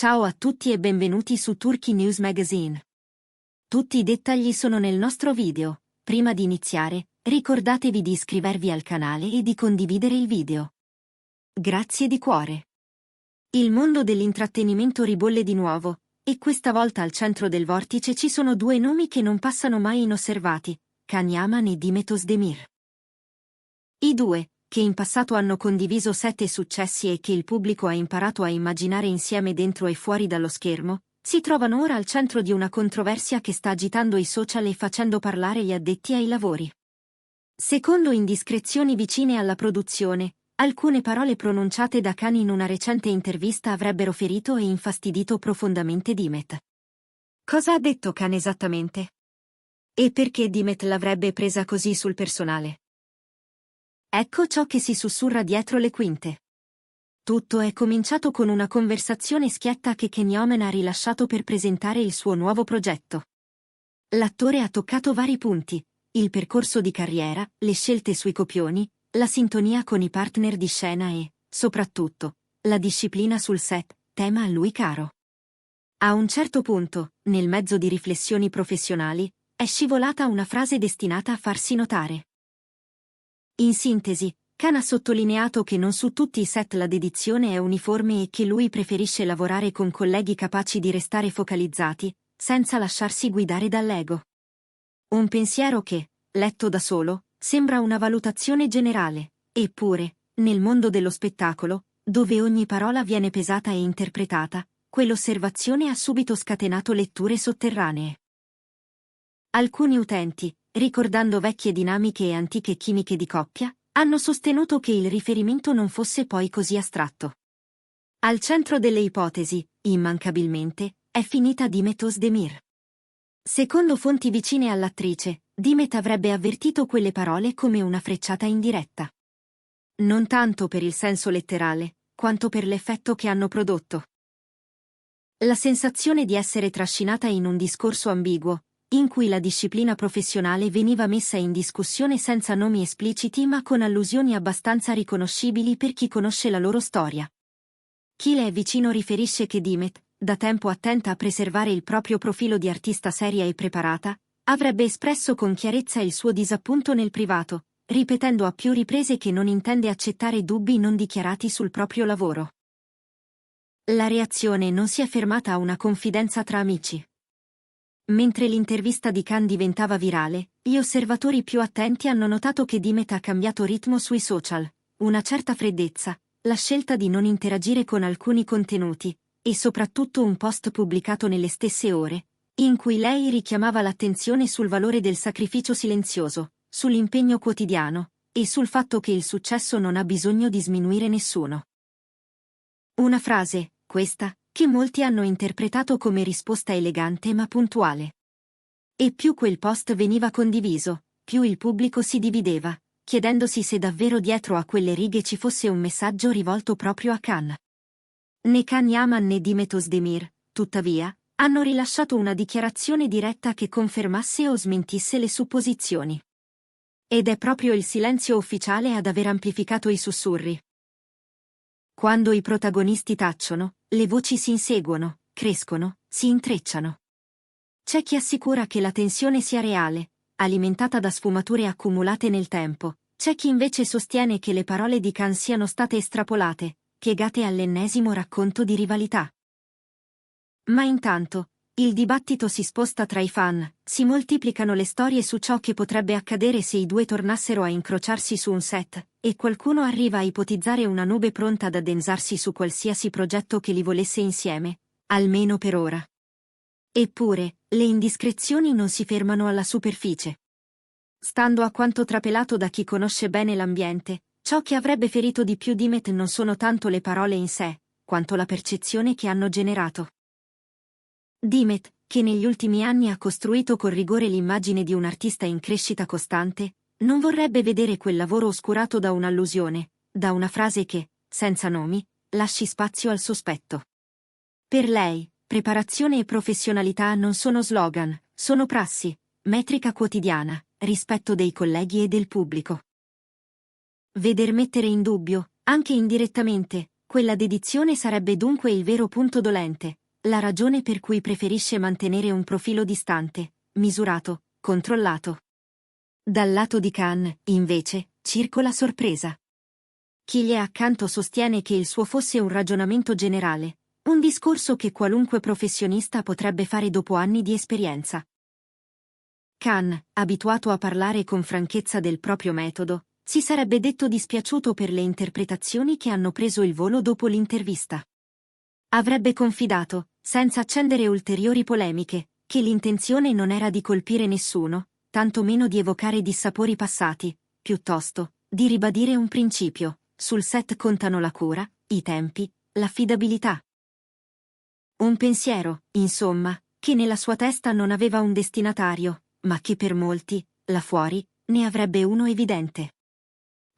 Ciao a tutti e benvenuti su Turkey News Magazine. Tutti i dettagli sono nel nostro video. Prima di iniziare, ricordatevi di iscrivervi al canale e di condividere il video. Grazie di cuore. Il mondo dell'intrattenimento ribolle di nuovo, e questa volta al centro del vortice ci sono due nomi che non passano mai inosservati, Can Yaman e Demet Özdemir. I due, che in passato hanno condiviso 7 successi e che il pubblico ha imparato a immaginare insieme dentro e fuori dallo schermo, si trovano ora al centro di una controversia che sta agitando i social e facendo parlare gli addetti ai lavori. Secondo indiscrezioni vicine alla produzione, alcune parole pronunciate da Can in una recente intervista avrebbero ferito e infastidito profondamente Demet. Cosa ha detto Can esattamente? E perché Demet l'avrebbe presa così sul personale? Ecco ciò che si sussurra dietro le quinte. Tutto è cominciato con una conversazione schietta che Can Yaman ha rilasciato per presentare il suo nuovo progetto. L'attore ha toccato vari punti: il percorso di carriera, le scelte sui copioni, la sintonia con i partner di scena e, soprattutto, la disciplina sul set, tema a lui caro. A un certo punto, nel mezzo di riflessioni professionali, è scivolata una frase destinata a farsi notare. In sintesi, Can ha sottolineato che non su tutti i set la dedizione è uniforme e che lui preferisce lavorare con colleghi capaci di restare focalizzati, senza lasciarsi guidare dall'ego. Un pensiero che, letto da solo, sembra una valutazione generale, eppure, nel mondo dello spettacolo, dove ogni parola viene pesata e interpretata, quell'osservazione ha subito scatenato letture sotterranee. Alcuni utenti, ricordando vecchie dinamiche e antiche chimiche di coppia, hanno sostenuto che il riferimento non fosse poi così astratto. Al centro delle ipotesi, immancabilmente, è finita Demet Özdemir. Secondo fonti vicine all'attrice, Demet avrebbe avvertito quelle parole come una frecciata indiretta. Non tanto per il senso letterale, quanto per l'effetto che hanno prodotto. La sensazione di essere trascinata in un discorso ambiguo, in cui la disciplina professionale veniva messa in discussione senza nomi espliciti ma con allusioni abbastanza riconoscibili per chi conosce la loro storia. Chi le è vicino riferisce che Demet, da tempo attenta a preservare il proprio profilo di artista seria e preparata, avrebbe espresso con chiarezza il suo disappunto nel privato, ripetendo a più riprese che non intende accettare dubbi non dichiarati sul proprio lavoro. La reazione non si è fermata a una confidenza tra amici. Mentre l'intervista di Can diventava virale, gli osservatori più attenti hanno notato che Demet ha cambiato ritmo sui social, una certa freddezza, la scelta di non interagire con alcuni contenuti, e soprattutto un post pubblicato nelle stesse ore, in cui lei richiamava l'attenzione sul valore del sacrificio silenzioso, sull'impegno quotidiano, e sul fatto che il successo non ha bisogno di sminuire nessuno. Una frase, questa, che molti hanno interpretato come risposta elegante ma puntuale. E più quel post veniva condiviso, più il pubblico si divideva, chiedendosi se davvero dietro a quelle righe ci fosse un messaggio rivolto proprio a Can. Né Can Yaman né Demet Özdemir, tuttavia, hanno rilasciato una dichiarazione diretta che confermasse o smentisse le supposizioni. Ed è proprio il silenzio ufficiale ad aver amplificato i sussurri. Quando i protagonisti tacciono, le voci si inseguono, crescono, si intrecciano. C'è chi assicura che la tensione sia reale, alimentata da sfumature accumulate nel tempo, c'è chi invece sostiene che le parole di Can siano state estrapolate, piegate all'ennesimo racconto di rivalità. Ma intanto, il dibattito si sposta tra i fan, si moltiplicano le storie su ciò che potrebbe accadere se i due tornassero a incrociarsi su un set, e qualcuno arriva a ipotizzare una nube pronta ad addensarsi su qualsiasi progetto che li volesse insieme, almeno per ora. Eppure, le indiscrezioni non si fermano alla superficie. Stando a quanto trapelato da chi conosce bene l'ambiente, ciò che avrebbe ferito di più Demet non sono tanto le parole in sé, quanto la percezione che hanno generato. Demet, che negli ultimi anni ha costruito con rigore l'immagine di un artista in crescita costante, non vorrebbe vedere quel lavoro oscurato da un'allusione, da una frase che, senza nomi, lasci spazio al sospetto. Per lei, preparazione e professionalità non sono slogan, sono prassi, metrica quotidiana, rispetto dei colleghi e del pubblico. Veder mettere in dubbio, anche indirettamente, Quella dedizione sarebbe dunque il vero punto dolente, la ragione per cui preferisce mantenere un profilo distante, misurato, controllato. Dal lato di Khan, invece, circola sorpresa. Chi gli è accanto sostiene che il suo fosse un ragionamento generale, un discorso che qualunque professionista potrebbe fare dopo anni di esperienza. Khan, abituato a parlare con franchezza del proprio metodo, si sarebbe detto dispiaciuto per le interpretazioni che hanno preso il volo dopo l'intervista. Avrebbe confidato, senza accendere ulteriori polemiche, che l'intenzione non era di colpire nessuno, tanto meno di evocare dissapori passati, piuttosto, di ribadire un principio: sul set contano la cura, i tempi, l'affidabilità. Un pensiero, insomma, che nella sua testa non aveva un destinatario, ma che per molti, là fuori, ne avrebbe uno evidente.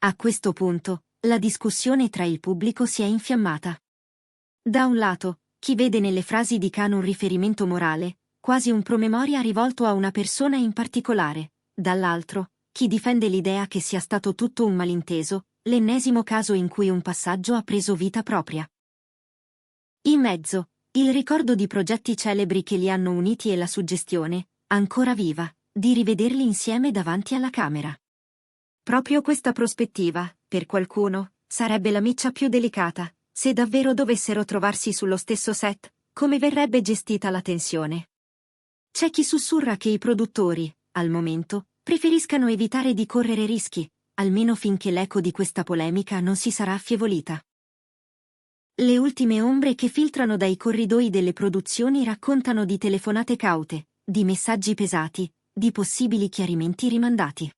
A questo punto, la discussione tra il pubblico si è infiammata. Da un lato, chi vede nelle frasi di Khan un riferimento morale, quasi un promemoria rivolto a una persona in particolare, dall'altro, chi difende l'idea che sia stato tutto un malinteso, l'ennesimo caso in cui un passaggio ha preso vita propria. In mezzo, il ricordo di progetti celebri che li hanno uniti e la suggestione, ancora viva, di rivederli insieme davanti alla camera. Proprio questa prospettiva, per qualcuno, sarebbe la miccia più delicata. Se davvero dovessero trovarsi sullo stesso set, come verrebbe gestita la tensione? C'è chi sussurra che i produttori, al momento, preferiscano evitare di correre rischi, almeno finché l'eco di questa polemica non si sarà affievolita. Le ultime ombre che filtrano dai corridoi delle produzioni raccontano di telefonate caute, di messaggi pesati, di possibili chiarimenti rimandati.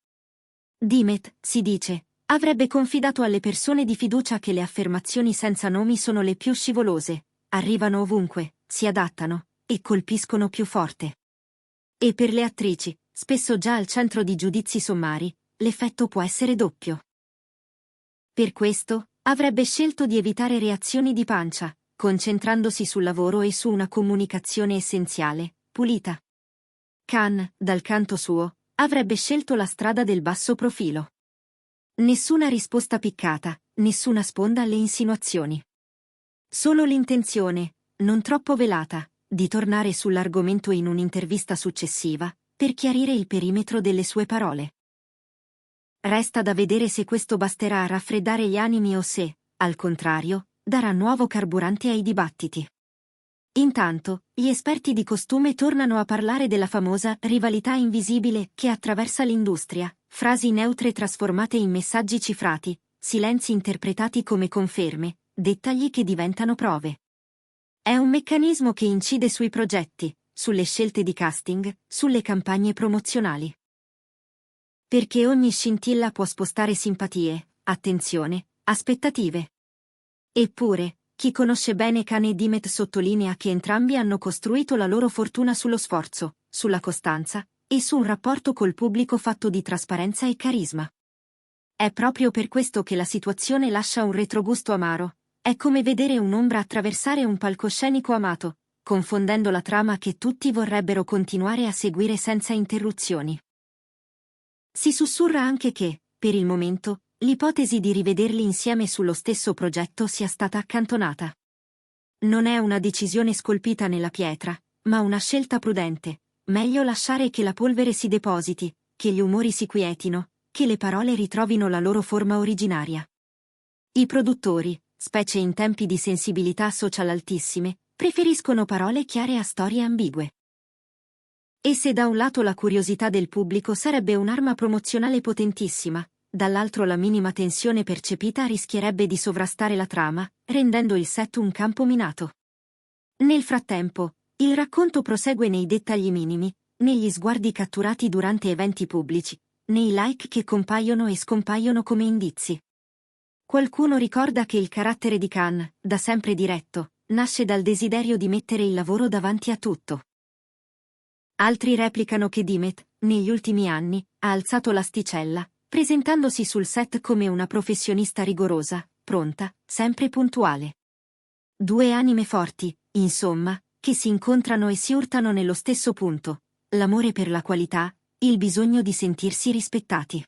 Dimet, si dice, avrebbe confidato alle persone di fiducia che le affermazioni senza nomi sono le più scivolose, arrivano ovunque, si adattano, e colpiscono più forte. E per le attrici, spesso già al centro di giudizi sommari, l'effetto può essere doppio. Per questo, avrebbe scelto di evitare reazioni di pancia, concentrandosi sul lavoro e su una comunicazione essenziale, pulita. Khan, dal canto suo, avrebbe scelto la strada del basso profilo. Nessuna risposta piccata, nessuna sponda alle insinuazioni. Solo l'intenzione, non troppo velata, di tornare sull'argomento in un'intervista successiva, per chiarire il perimetro delle sue parole. Resta da vedere se questo basterà a raffreddare gli animi o se, al contrario, darà nuovo carburante ai dibattiti. Intanto, gli esperti di costume tornano a parlare della famosa rivalità invisibile che attraversa l'industria, frasi neutre trasformate in messaggi cifrati, silenzi interpretati come conferme, dettagli che diventano prove. È un meccanismo che incide sui progetti, sulle scelte di casting, sulle campagne promozionali. Perché ogni scintilla può spostare simpatie, attenzione, aspettative. Eppure, chi conosce bene Khan e Dimet sottolinea che entrambi hanno costruito la loro fortuna sullo sforzo, sulla costanza, e su un rapporto col pubblico fatto di trasparenza e carisma. È proprio per questo che la situazione lascia un retrogusto amaro. È come vedere un'ombra attraversare un palcoscenico amato, confondendo la trama che tutti vorrebbero continuare a seguire senza interruzioni. Si sussurra anche che, per il momento, l'ipotesi di rivederli insieme sullo stesso progetto sia stata accantonata. Non è una decisione scolpita nella pietra, ma una scelta prudente. Meglio lasciare che la polvere si depositi, che gli umori si quietino, che le parole ritrovino la loro forma originaria. I produttori, specie in tempi di sensibilità social altissime, preferiscono parole chiare a storie ambigue. E se da un lato la curiosità del pubblico sarebbe un'arma promozionale potentissima, dall'altro la minima tensione percepita rischierebbe di sovrastare la trama, rendendo il set un campo minato. Nel frattempo, il racconto prosegue nei dettagli minimi, negli sguardi catturati durante eventi pubblici, nei like che compaiono e scompaiono come indizi. Qualcuno ricorda che il carattere di Khan, da sempre diretto, nasce dal desiderio di mettere il lavoro davanti a tutto. Altri replicano che Dimet, negli ultimi anni, ha alzato l'asticella, presentandosi sul set come una professionista rigorosa, pronta, sempre puntuale. Due anime forti, insomma, che si incontrano e si urtano nello stesso punto: l'amore per la qualità, il bisogno di sentirsi rispettati.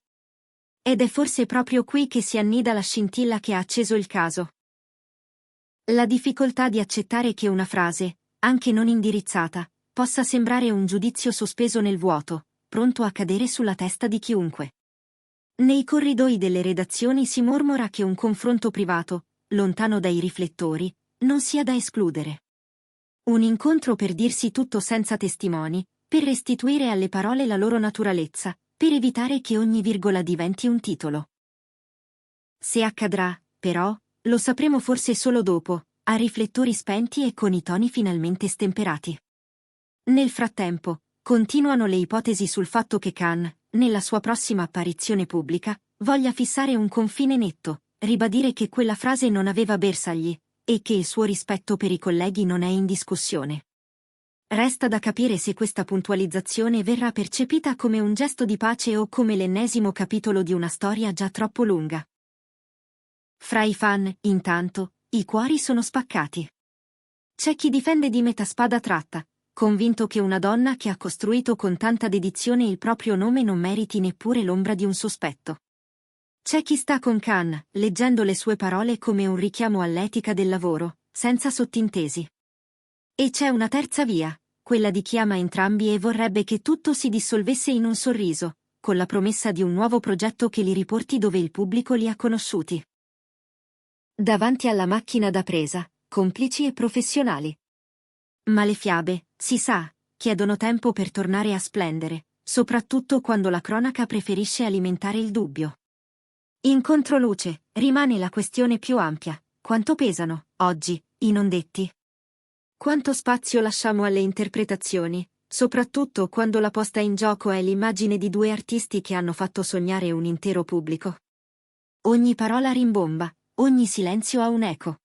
Ed è forse proprio qui che si annida la scintilla che ha acceso il caso. La difficoltà di accettare che una frase, anche non indirizzata, possa sembrare un giudizio sospeso nel vuoto, pronto a cadere sulla testa di chiunque. Nei corridoi delle redazioni si mormora che un confronto privato, lontano dai riflettori, non sia da escludere. Un incontro per dirsi tutto senza testimoni, per restituire alle parole la loro naturalezza, per evitare che ogni virgola diventi un titolo. Se accadrà, però, lo sapremo forse solo dopo, a riflettori spenti e con i toni finalmente stemperati. Nel frattempo, continuano le ipotesi sul fatto che Khan, nella sua prossima apparizione pubblica, voglia fissare un confine netto, ribadire che quella frase non aveva bersagli, e che il suo rispetto per i colleghi non è in discussione. Resta da capire se questa puntualizzazione verrà percepita come un gesto di pace o come l'ennesimo capitolo di una storia già troppo lunga. Fra i fan, intanto, i cuori sono spaccati. C'è chi difende di meta spada tratta, convinto che una donna che ha costruito con tanta dedizione il proprio nome non meriti neppure l'ombra di un sospetto. C'è chi sta con Khan, leggendo le sue parole come un richiamo all'etica del lavoro, senza sottintesi. E c'è una terza via, quella di chi ama entrambi e vorrebbe che tutto si dissolvesse in un sorriso, con la promessa di un nuovo progetto che li riporti dove il pubblico li ha conosciuti. Davanti alla macchina da presa, complici e professionali. Ma le fiabe, si sa, chiedono tempo per tornare a splendere, soprattutto quando la cronaca preferisce alimentare il dubbio. In controluce, rimane la questione più ampia: quanto pesano, oggi, i non detti? Quanto spazio lasciamo alle interpretazioni, soprattutto quando la posta in gioco è l'immagine di due artisti che hanno fatto sognare un intero pubblico? Ogni parola rimbomba, ogni silenzio ha un eco.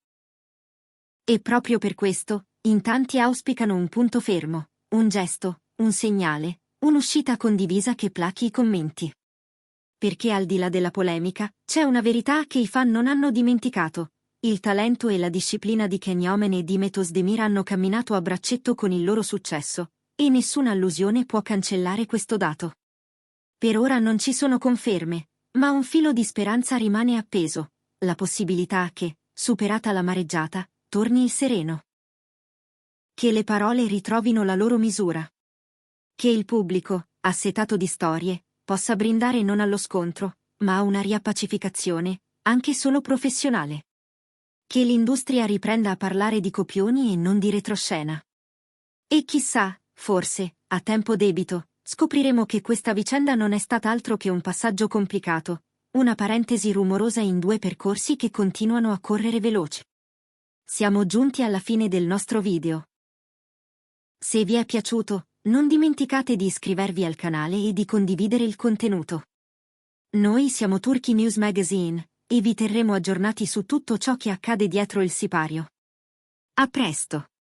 E proprio per questo, in tanti auspicano un punto fermo, un gesto, un segnale, un'uscita condivisa che plachi i commenti. Perché al di là della polemica, c'è una verità che i fan non hanno dimenticato: il talento e la disciplina di Kenyomen e di Metos Demir hanno camminato a braccetto con il loro successo, e nessuna allusione può cancellare questo dato. Per ora non ci sono conferme, ma un filo di speranza rimane appeso: la possibilità che, superata la mareggiata, torni il sereno. Che le parole ritrovino la loro misura. Che il pubblico, assetato di storie, possa brindare non allo scontro, ma a una riappacificazione, anche solo professionale. Che l'industria riprenda a parlare di copioni e non di retroscena. E chissà, forse, a tempo debito, scopriremo che questa vicenda non è stata altro che un passaggio complicato, una parentesi rumorosa in due percorsi che continuano a correre veloci. Siamo giunti alla fine del nostro video. Se vi è piaciuto, non dimenticate di iscrivervi al canale e di condividere il contenuto. Noi siamo Turkey News Magazine, e vi terremo aggiornati su tutto ciò che accade dietro il sipario. A presto!